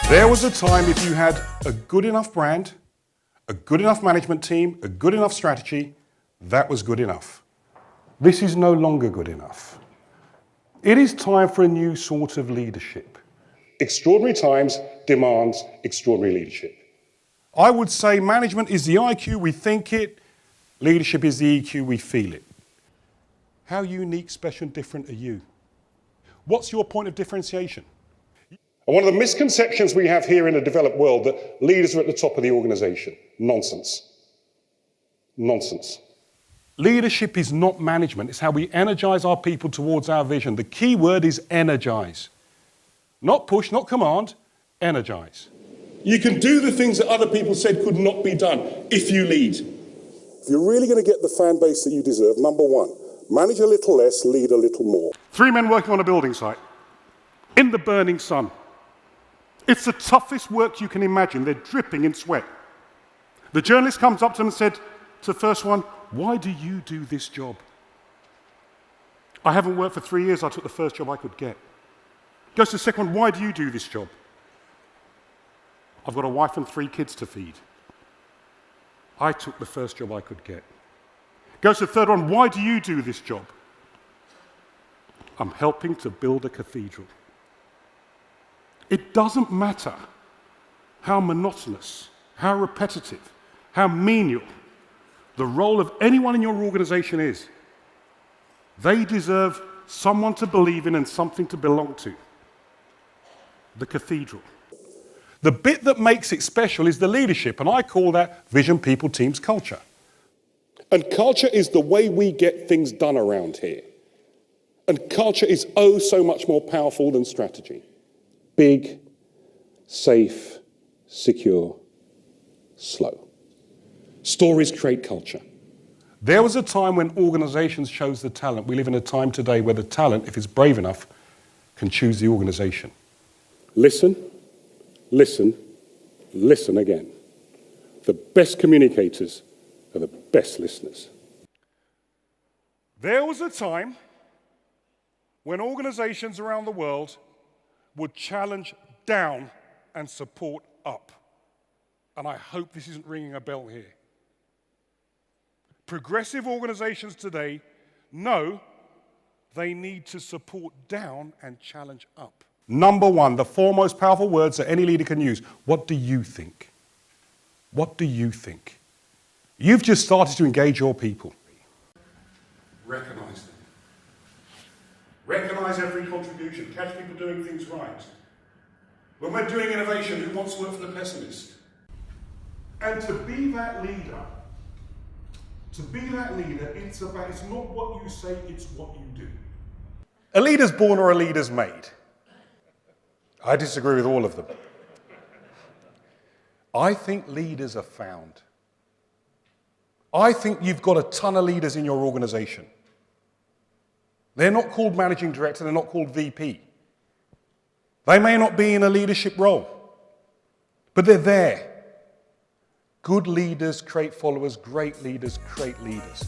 There was a time if you had a good enough brand, a good enough management team, a good enough strategy, that was good enough. This is no longer good enough. It is time for a new sort of leadership. Extraordinary times demands extraordinary leadership. I would say management is the IQ, we think it. Leadership is the EQ, we feel it. How unique, special, and different are you? What's your point of differentiation? And one of the misconceptions we have here in a developed world that leaders are at the top of the organization. Nonsense. Nonsense. Leadership is not management. It's how we energize our people towards our vision. The key word is energize. Not push, not command, energize. You can do the things that other people said could not be done if you lead. If you're really going to get the fan base that you deserve, number one, manage a little less, lead a little more. 3 men working on a building site in the burning sun. It's the toughest work you can imagine. They're dripping in sweat. The journalist comes up to them and said to the first one, "Why do you do this job?" "I haven't worked for 3 years. I took the first job I could get." Goes to the second one, "Why do you do this job?" "I've got a wife and 3 kids to feed. I took the first job I could get." Goes to the third one, "Why do you do this job?" "I'm helping to build a cathedral." It doesn't matter how monotonous, how repetitive, how menial the role of anyone in your organization is. They deserve someone to believe in and something to belong to. The cathedral. The bit that makes it special is the leadership, and I call that vision, people, teams, culture. And culture is the way we get things done around here. And culture is oh so much more powerful than strategy. Big, safe, secure, slow. Stories create culture. There was a time when organizations chose the talent. We live in a time today where the talent, if it's brave enough, can choose the organization. Listen, listen, listen again. The best communicators are the best listeners. There was a time when organizations around the world would challenge down and support up. And I hope this isn't ringing a bell here. Progressive organizations today know they need to support down and challenge up. Number one, the 4 most powerful words that any leader can use. What do you think? What do you think? You've just started to engage your people. Recognize them. Recognize every contribution. Catch people doing things right. When we're doing innovation, who wants to work for the pessimist? And to be that leader, it's not what you say, it's what you do. A leader's born or a leader's made. I disagree with all of them. I think leaders are found. I think you've got a ton of leaders in your organization. They're not called managing director, they're not called VP. They may not be in a leadership role, but they're there. Good leaders create followers, great leaders create leaders.